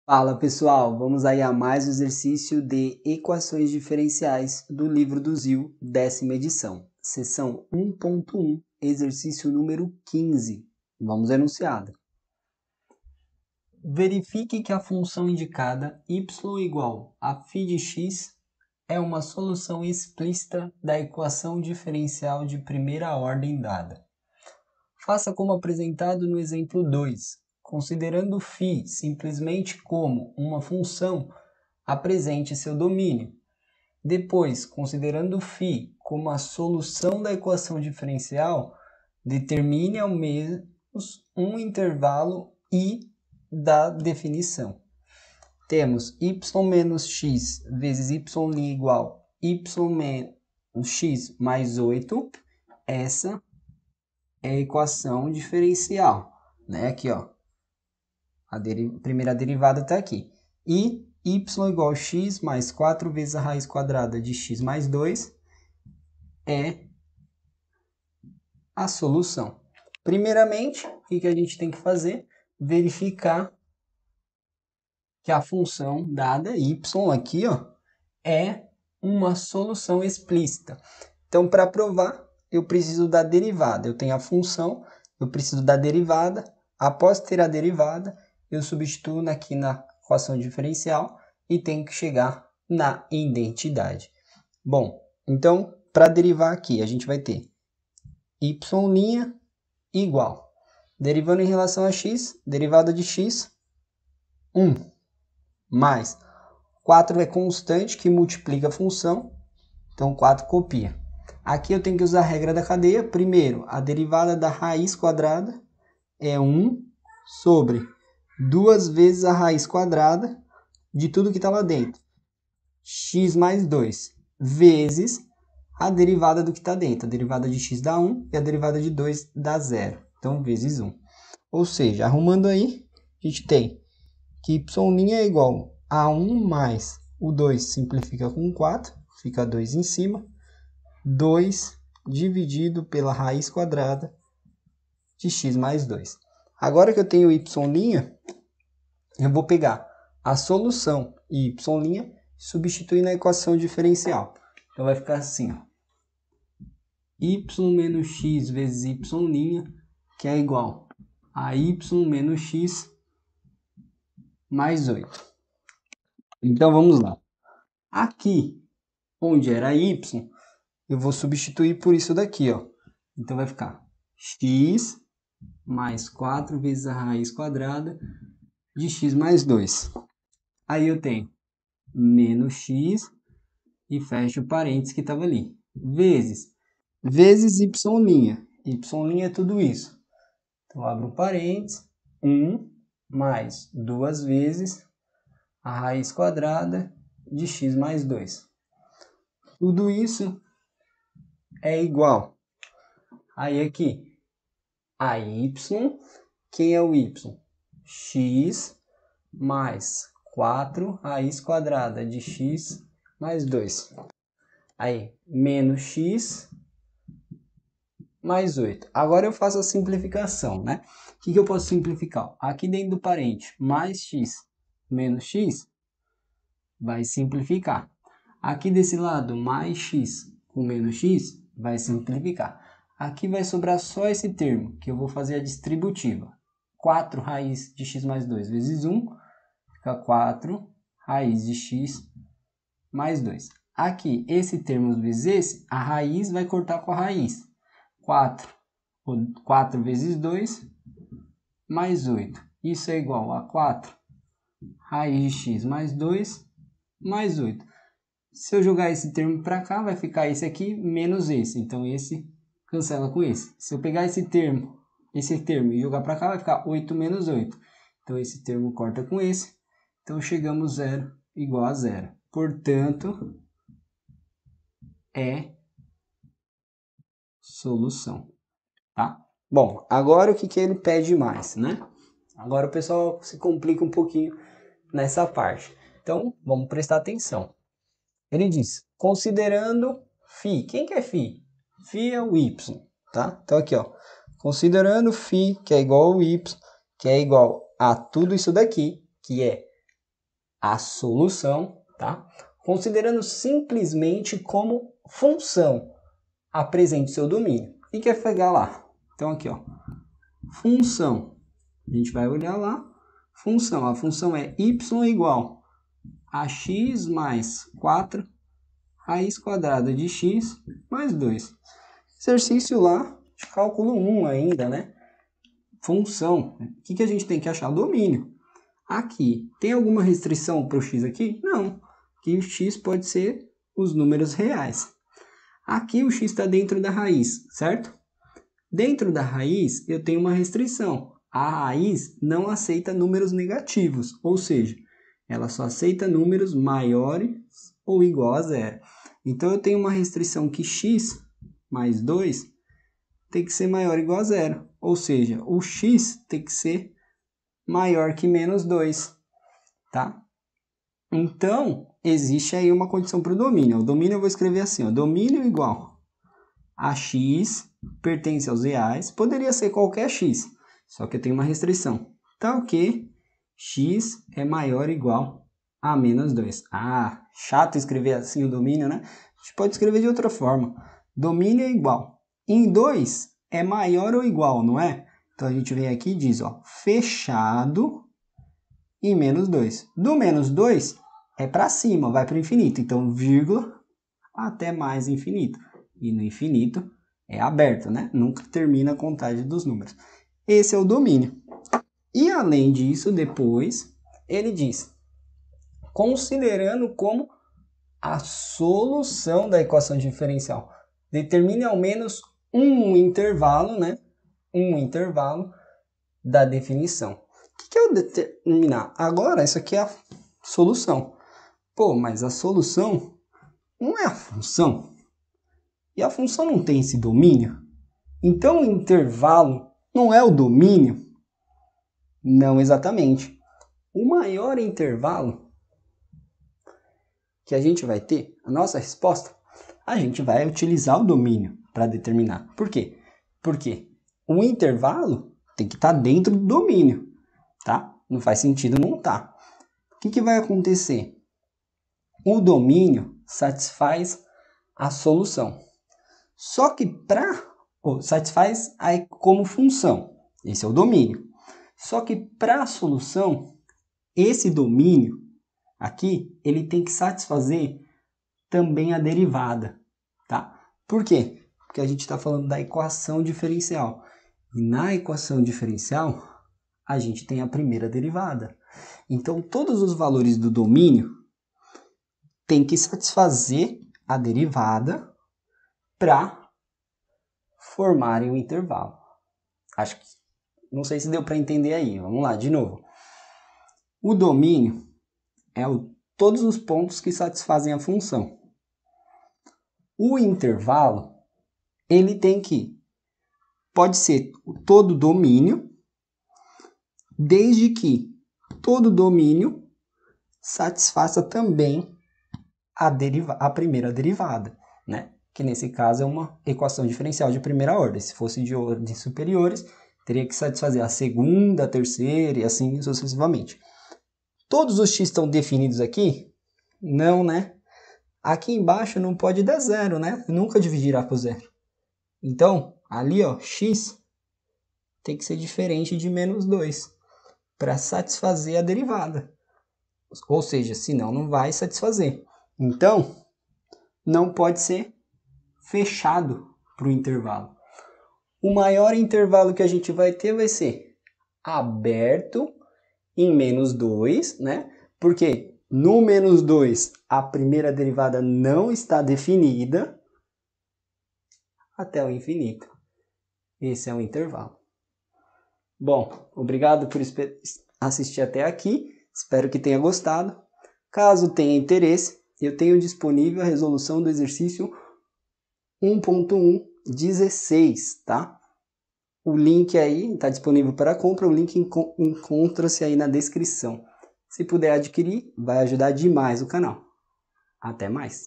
Fala pessoal, vamos aí a mais um exercício de equações diferenciais do livro do ZIL, 10ª edição, seção 1.1, exercício número 15. Vamos ao enunciado. Verifique que a função indicada y igual a φ de x é uma solução explícita da equação diferencial de primeira ordem dada. Faça como apresentado no exemplo 2. Considerando φ simplesmente como uma função, apresente seu domínio. Depois, considerando φ como a solução da equação diferencial, determine ao menos um intervalo I da definição. Temos y menos x vezes y' igual y menos x mais 8. Essa é a equação diferencial, né? Aqui, ó. A primeira derivada está aqui. E y igual a x mais 4 vezes a raiz quadrada de x mais 2 é a solução. Primeiramente, o que a gente tem que fazer? Verificar que a função dada, y aqui, ó, é uma solução explícita. Então, para provar, eu preciso da derivada. Eu tenho a função, eu preciso da derivada. Após ter a derivada, eu substituo aqui na equação diferencial e tenho que chegar na identidade. Bom, então, para derivar aqui, a gente vai ter y' igual. Derivando em relação a x, derivada de x, 1. Mais 4 é constante que multiplica a função, então 4 copia. Aqui eu tenho que usar a regra da cadeia. Primeiro, a derivada da raiz quadrada é 1 sobre 2 vezes a raiz quadrada de tudo que está lá dentro. X mais 2 vezes a derivada do que está dentro. A derivada de x dá 1 e a derivada de 2 dá 0. Então, vezes 1. Ou seja, arrumando aí, a gente tem que y' é igual a 1 mais o 2 simplifica com 4, fica 2 em cima. 2 dividido pela raiz quadrada de x mais 2. Agora que eu tenho y', eu vou pegar a solução y' e substituir na equação diferencial. Então vai ficar assim, ó. Y menos x vezes y', que é igual a y menos x mais 8. Então vamos lá. Aqui, onde era y, eu vou substituir por isso daqui, ó. Então vai ficar x mais 4 vezes a raiz quadrada de x mais 2. Aí eu tenho menos x e fecho o parênteses que estava ali. Vezes y'. Y' é tudo isso. Então abro um parênteses. 1 mais 2 vezes a raiz quadrada de x mais 2. Tudo isso é igual. Aí aqui, a y, quem é o y? X mais 4 raiz quadrada de x mais 2. Aí, menos x mais 8. Agora eu faço a simplificação, né? O que eu posso simplificar? Aqui dentro do parente, mais x menos x, vai simplificar. Aqui desse lado, mais x com menos x, vai simplificar. Aqui vai sobrar só esse termo, que eu vou fazer a distributiva. 4 raiz de x mais 2 vezes 1, fica 4 raiz de x mais 2. Aqui, esse termo vezes esse, a raiz vai cortar com a raiz. 4 vezes 2, mais 8. Isso é igual a 4 raiz de x mais 2, mais 8. Se eu jogar esse termo para cá, vai ficar esse aqui menos esse. Então, esse cancela com esse. Se eu pegar esse termo e jogar para cá, vai ficar 8 menos 8. Então, esse termo corta com esse. Então, chegamos 0 igual a 0. Portanto, é solução. Tá? Bom, agora o que ele pede mais, né? Agora o pessoal se complica um pouquinho nessa parte. Então, vamos prestar atenção. Ele diz, considerando φ. Quem que é φ? Φ é o y, tá? Então aqui, ó. Considerando φ, que é igual ao y, que é igual a tudo isso daqui, que é a solução, tá? Considerando simplesmente como função, apresente seu domínio. O que é pegar lá? Então aqui, ó, função. A gente vai olhar lá, função. A função é y igual a x mais 4 raiz quadrada de x mais 2. Exercício lá de cálculo 1 ainda, né? Função. O que a gente tem que achar? O domínio. Aqui, tem alguma restrição para o x aqui? Não. Aqui o x pode ser os números reais. Aqui o x está dentro da raiz, certo? Dentro da raiz eu tenho uma restrição. A raiz não aceita números negativos, ou seja, ela só aceita números maiores ou igual a zero. Então eu tenho uma restrição que x mais 2 tem que ser maior ou igual a zero. Ou seja, o x tem que ser maior que menos 2. Tá? Então, existe aí uma condição para o domínio. O domínio eu vou escrever assim, ó, domínio igual a x pertence aos reais. Poderia ser qualquer x, só que eu tenho uma restrição. Tal que x é maior ou igual a menos 2. Ah, chato escrever assim o domínio, né? A gente pode escrever de outra forma. Domínio é igual. Em 2 é maior ou igual, não é? Então a gente vem aqui e diz, ó, fechado em menos 2. Do menos 2 é para cima, vai para o infinito. Então, vírgula até mais infinito. E no infinito é aberto, né? Nunca termina a contagem dos números. Esse é o domínio. E além disso, depois, ele diz, considerando como a solução da equação diferencial, determine ao menos um intervalo, né? Um intervalo da definição. O que é o determinar? Agora, isso aqui é a solução. Pô, mas a solução não é a função. E a função não tem esse domínio. Então, o intervalo não é o domínio? Não exatamente. O maior intervalo que a gente vai ter, a nossa resposta, a gente vai utilizar o domínio para determinar. Por quê? Porque o intervalo tem que estar dentro do domínio, tá? Não faz sentido não estar. O que vai acontecer? O domínio satisfaz a solução. Só que satisfaz como função. Esse é o domínio. Só que para a solução, esse domínio aqui, ele tem que satisfazer também a derivada, tá? Por quê? Porque a gente está falando da equação diferencial. E na equação diferencial, a gente tem a primeira derivada. Então, todos os valores do domínio têm que satisfazer a derivada para formarem o intervalo. Acho que não sei se deu para entender aí. Vamos lá, de novo. O domínio é todos os pontos que satisfazem a função. O intervalo, ele tem que pode ser todo domínio, desde que todo domínio satisfaça também a primeira derivada, né? Que nesse caso é uma equação diferencial de primeira ordem. Se fosse de ordens superiores, teria que satisfazer a segunda, a terceira e assim sucessivamente. Todos os x estão definidos aqui? Não, né? Aqui embaixo não pode dar zero, né? Nunca dividirá por zero. Então, ali, ó, x tem que ser diferente de menos 2 para satisfazer a derivada. Ou seja, senão não vai satisfazer. Então, não pode ser fechado para o intervalo. O maior intervalo que a gente vai ter vai ser aberto em menos 2, né? Porque no menos 2 a primeira derivada não está definida até o infinito. Esse é o intervalo. Bom, obrigado por assistir até aqui. Espero que tenha gostado. Caso tenha interesse, eu tenho disponível a resolução do exercício 1.1.16, tá? O link aí está disponível para compra, o link encontra-se aí na descrição. Se puder adquirir, vai ajudar demais o canal. Até mais!